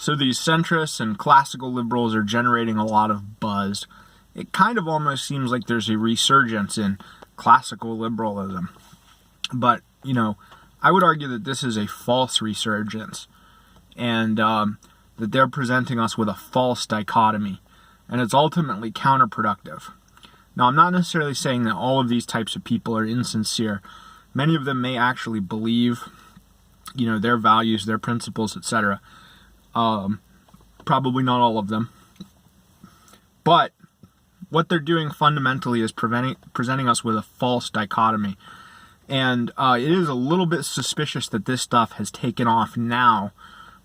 So these centrists and classical liberals are generating a lot of buzz. It kind of almost seems like there's a resurgence in classical liberalism. But, I would argue that this is a false resurgence, and that they're presenting us with a false dichotomy, and it's ultimately counterproductive. Now, I'm not necessarily saying that all of these types of people are insincere. Many of them may actually believe, their values, their principles, etc. Probably not all of them. But what they're doing fundamentally is presenting us with a false dichotomy. And it is a little bit suspicious that this stuff has taken off now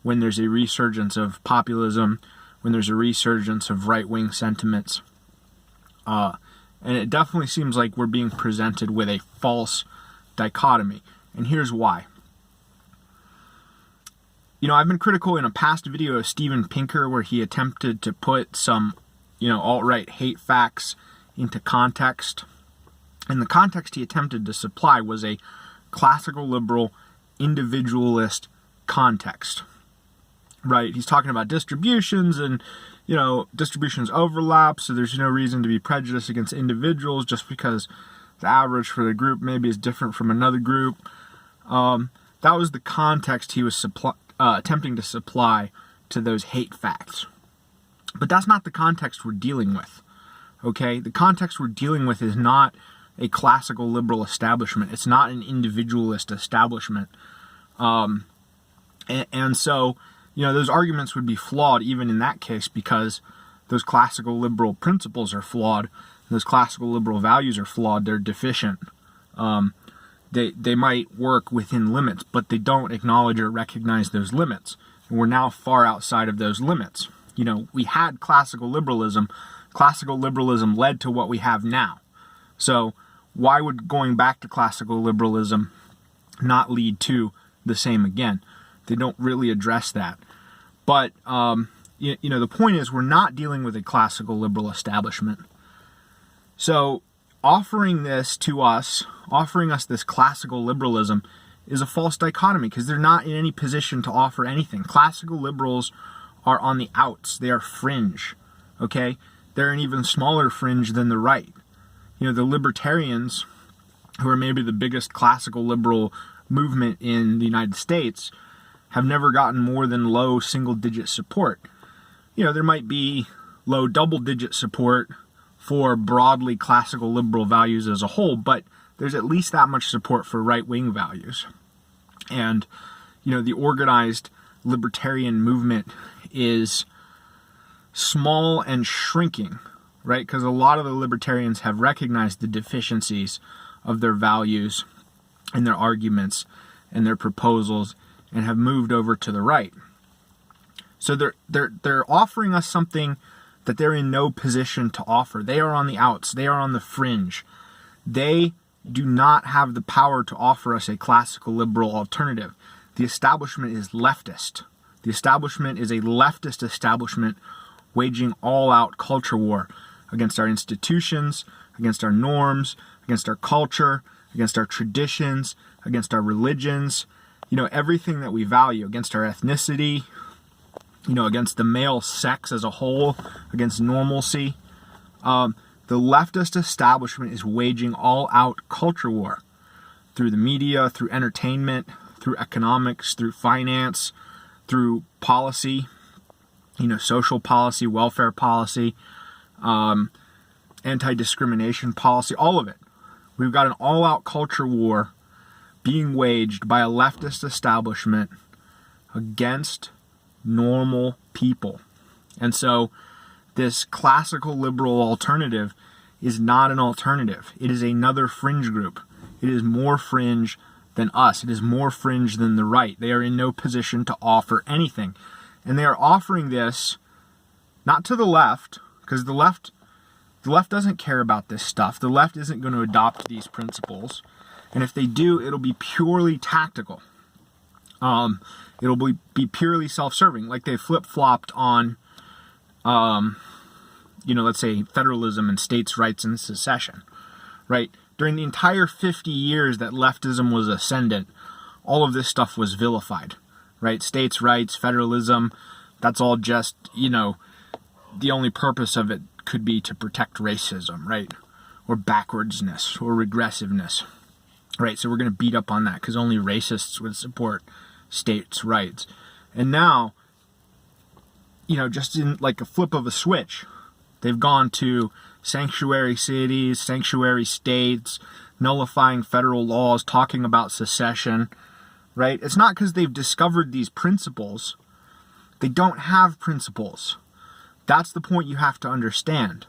when there's a resurgence of populism, when there's a resurgence of right-wing sentiments. And it definitely seems like we're being presented with a false dichotomy. And here's why. I've been critical in a past video of Steven Pinker where he attempted to put some, alt-right hate facts into context. And the context he attempted to supply was a classical liberal individualist context. Right? He's talking about distributions and, distributions overlap, so there's no reason to be prejudiced against individuals just because the average for the group maybe is different from another group. That was the context he was attempting to supply to those hate facts. But that's not the context we're dealing with. Okay? The context we're dealing with is not a classical liberal establishment. It's not an individualist establishment. And so, those arguments would be flawed even in that case because those classical liberal principles are flawed. Those classical liberal values are flawed. They're deficient. They might work within limits, but they don't acknowledge or recognize those limits. And we're now far outside of those limits. We had classical liberalism. Classical liberalism led to what we have now. So why would going back to classical liberalism not lead to the same again? They don't really address that. But, the point is we're not dealing with a classical liberal establishment. So offering us this classical liberalism is a false dichotomy because they're not in any position to offer anything. Classical liberals are on the outs. They are fringe. Okay? They're an even smaller fringe than the right. The libertarians, who are maybe the biggest classical liberal movement in the United States, have never gotten more than low single-digit support. There might be low double-digit support for broadly classical liberal values as a whole, but there's at least that much support for right-wing values. And, the organized libertarian movement is small and shrinking, right? Because a lot of the libertarians have recognized the deficiencies of their values and their arguments and their proposals and have moved over to the right. So they're offering us something that they're in no position to offer. They are on the outs. They are on the fringe. They do not have the power to offer us a classical liberal alternative. The establishment is leftist. The establishment is a leftist establishment waging all-out culture war against our institutions, against our norms, against our culture, against our traditions, against our religions, everything that we value, against our ethnicity, against the male sex as a whole, against normalcy. The leftist establishment is waging all-out culture war through the media, through entertainment, through economics, through finance, through policy, social policy, welfare policy, anti-discrimination policy, all of it. We've got an all-out culture war being waged by a leftist establishment against normal people. And so this classical liberal alternative is not an alternative. It is another fringe group. It is more fringe than us. It is more fringe than the right. They are in no position to offer anything. And they are offering this not to the left, because the left doesn't care about this stuff. The left isn't going to adopt these principles. And if they do, it'll be purely tactical. It'll be purely self-serving, like they flip-flopped on, let's say federalism and states' rights and secession, right? During the entire 50 years that leftism was ascendant, all of this stuff was vilified, right? States' rights, federalism, that's all just, the only purpose of it could be to protect racism, right? Or backwardsness or regressiveness, right? So we're going to beat up on that because only racists would support states' rights. And now, just in like a flip of a switch, they've gone to sanctuary cities, sanctuary states, nullifying federal laws, talking about secession, right? It's not because they've discovered these principles. They don't have principles. That's the point you have to understand.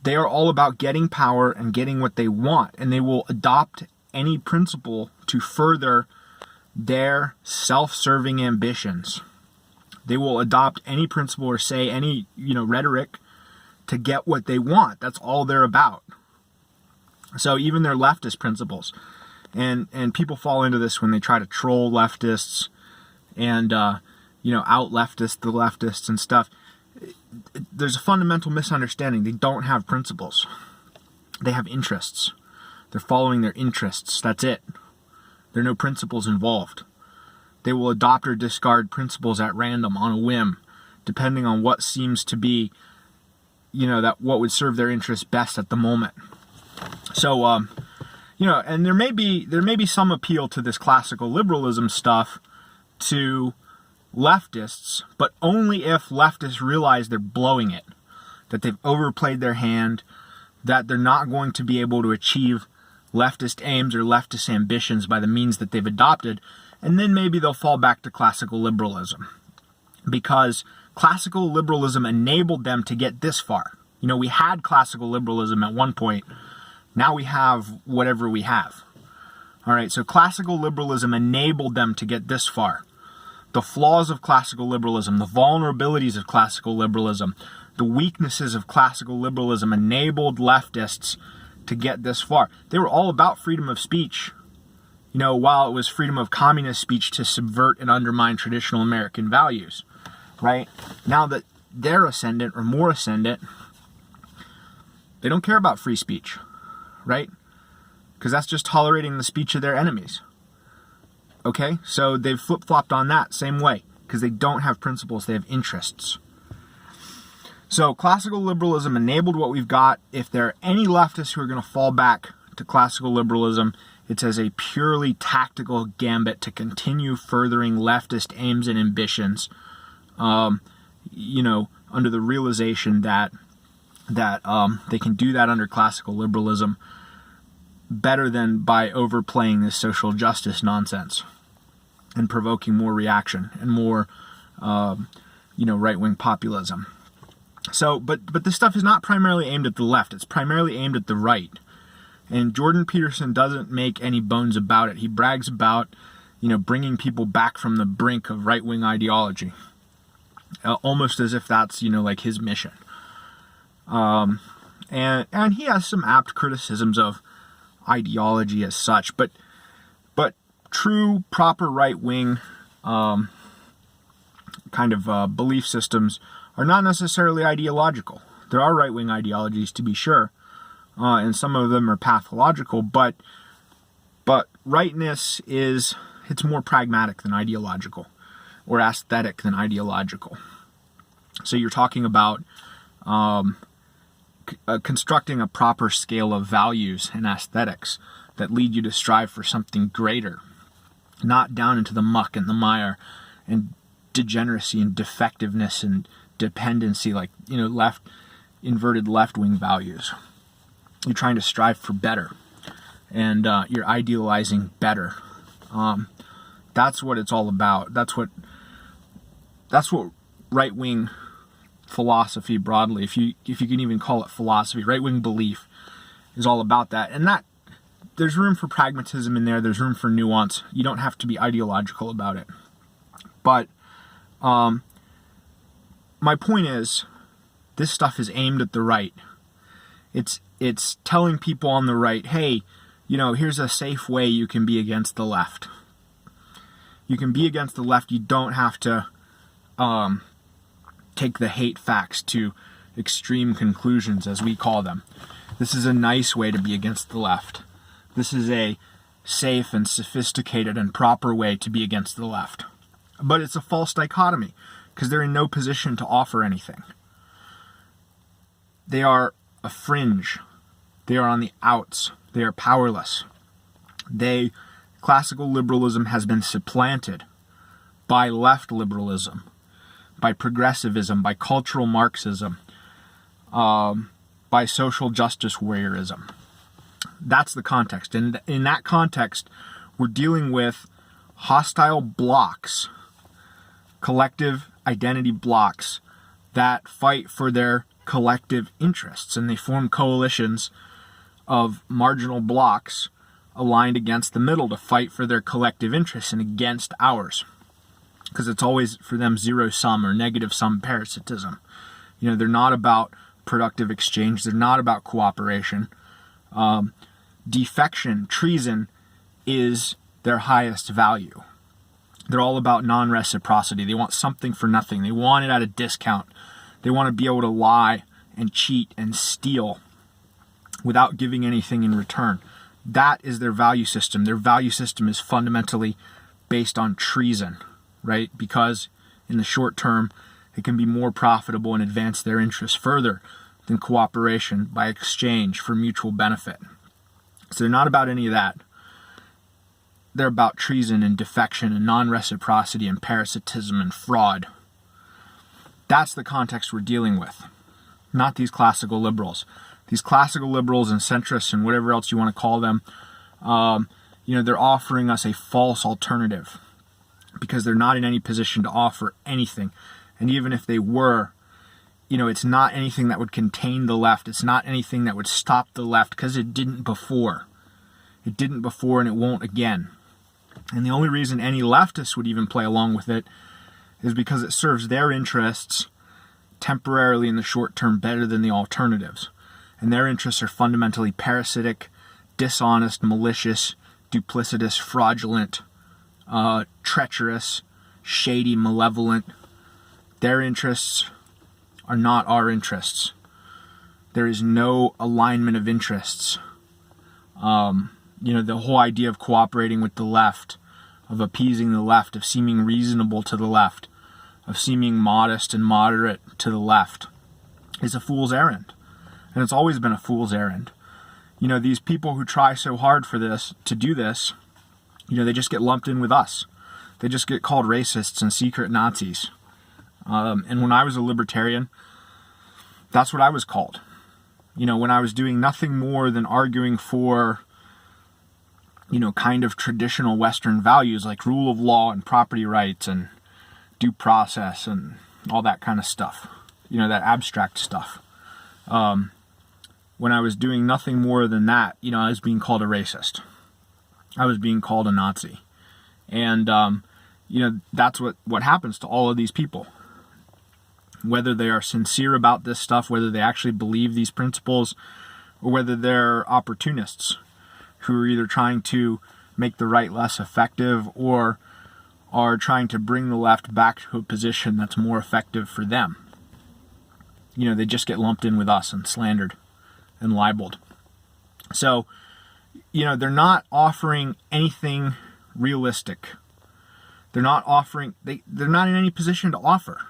They are all about getting power and getting what they want, and they will adopt any principle to further their self-serving ambitions. They will adopt any principle or say any, rhetoric to get what they want. That's all they're about. So even their leftist principles, and people fall into this when they try to troll leftists and out leftist the leftists and stuff. There's a fundamental misunderstanding. They don't have principles. They have interests. They're following their interests. That's it. There are no principles involved. They will adopt or discard principles at random on a whim, depending on what seems to be, that what would serve their interests best at the moment. So, and there may be some appeal to this classical liberalism stuff to leftists, but only if leftists realize they're blowing it, that they've overplayed their hand, that they're not going to be able to achieve leftist aims or leftist ambitions by the means that they've adopted, and then maybe they'll fall back to classical liberalism. Because classical liberalism enabled them to get this far. We had classical liberalism at one point. Now we have whatever we have. All right, so classical liberalism enabled them to get this far. The flaws of classical liberalism, the vulnerabilities of classical liberalism, the weaknesses of classical liberalism enabled leftists to get this far. They were all about freedom of speech, while it was freedom of communist speech to subvert and undermine traditional American values, right? Now that they're ascendant or more ascendant, they don't care about free speech, right? Because that's just tolerating the speech of their enemies. Okay, so they've flip-flopped on that same way because they don't have principles, they have interests. So classical liberalism enabled what we've got. If there are any leftists who are going to fall back to classical liberalism, it's as a purely tactical gambit to continue furthering leftist aims and ambitions, under the realization that they can do that under classical liberalism better than by overplaying this social justice nonsense and provoking more reaction and more, right-wing populism. So, but this stuff is not primarily aimed at the left. It's primarily aimed at the right. And Jordan Peterson doesn't make any bones about it. He brags about, bringing people back from the brink of right-wing ideology, almost as if that's, like his mission. And he has some apt criticisms of ideology as such, but true, proper right-wing kind of belief systems are not necessarily ideological. There are right-wing ideologies, to be sure, and some of them are pathological, but rightness it's more pragmatic than ideological, or aesthetic than ideological. So you're talking about constructing a proper scale of values and aesthetics that lead you to strive for something greater, not down into the muck and the mire and degeneracy and defectiveness and dependency, like inverted left-wing values. You're trying to strive for better, and you're idealizing better. That's what it's all about. That's what right-wing philosophy broadly, if you can even call it philosophy, right-wing belief, is all about that. And that there's room for pragmatism in there. There's room for nuance. You don't have to be ideological about it. But my point is, this stuff is aimed at the right. It's telling people on the right, hey, here's a safe way you can be against the left. You can be against the left. You don't have to take the hate facts to extreme conclusions, as we call them. This is a nice way to be against the left. This is a safe and sophisticated and proper way to be against the left. But it's a false dichotomy. because they're in no position to offer anything. They are a fringe. They are on the outs. They are powerless. Classical liberalism has been supplanted by left liberalism, by progressivism, by cultural Marxism, by social justice warriorism. That's the context. And in that context, we're dealing with hostile blocks, collective identity blocks that fight for their collective interests, and they form coalitions of marginal blocks aligned against the middle to fight for their collective interests and against ours, because it's always for them zero sum or negative sum parasitism. They're not about productive exchange. They're not about cooperation. Defection, treason is their highest value. They're all about non-reciprocity. They want something for nothing. They want it at a discount. They want to be able to lie and cheat and steal without giving anything in return. That is their value system. Their value system is fundamentally based on treason, right? Because in the short term, it can be more profitable and advance their interests further than cooperation by exchange for mutual benefit. So they're not about any of that. They're about treason and defection and non-reciprocity and parasitism and fraud. That's the context we're dealing with, not these classical liberals. These classical liberals and centrists and whatever else you want to call them, they're offering us a false alternative because they're not in any position to offer anything. And even if they were, it's not anything that would contain the left. It's not anything that would stop the left because it didn't before. It didn't before and it won't again. And the only reason any leftists would even play along with it is because it serves their interests temporarily in the short term better than the alternatives. And their interests are fundamentally parasitic, dishonest, malicious, duplicitous, fraudulent, treacherous, shady, malevolent. Their interests are not our interests. There is no alignment of interests. The whole idea of cooperating with the left, of appeasing the left, of seeming reasonable to the left, of seeming modest and moderate to the left, is a fool's errand. And it's always been a fool's errand. These people who try so hard to do this, they just get lumped in with us. They just get called racists and secret Nazis. And when I was a libertarian, that's what I was called. When I was doing nothing more than arguing for, kind of traditional Western values like rule of law and property rights and due process and all that kind of stuff, that abstract stuff. When I was doing nothing more than that, I was being called a racist. I was being called a Nazi. And, that's what happens to all of these people. Whether they are sincere about this stuff, whether they actually believe these principles, or whether they're opportunists who are either trying to make the right less effective or are trying to bring the left back to a position that's more effective for them. They just get lumped in with us and slandered and libeled. So, they're not offering anything realistic. They're not in any position to offer.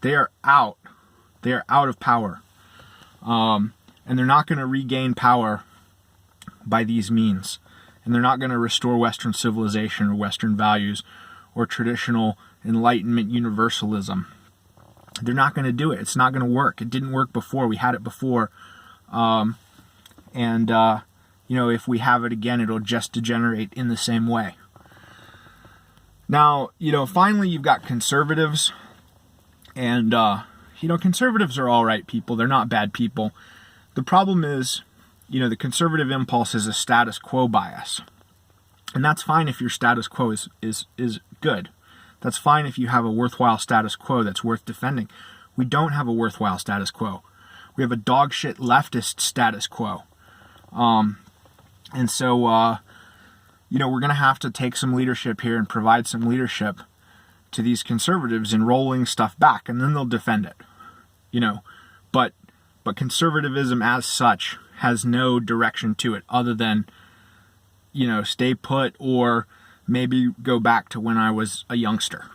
They are out. They are out of power. And they're not going to regain power by these means. And they're not going to restore Western civilization or Western values or traditional Enlightenment universalism. They're not going to do it. It's not going to work. It didn't work before. We had it before. If we have it again, it'll just degenerate in the same way. Now, finally, you've got conservatives. And, conservatives are all right people. They're not bad people. The problem is, the conservative impulse is a status quo bias. And that's fine if your status quo is good. That's fine if you have a worthwhile status quo that's worth defending. We don't have a worthwhile status quo. We have a dogshit leftist status quo. So we're going to have to take some leadership here and provide some leadership to these conservatives in rolling stuff back, and then they'll defend it. But conservatism as such has no direction to it other than, stay put or maybe go back to when I was a youngster.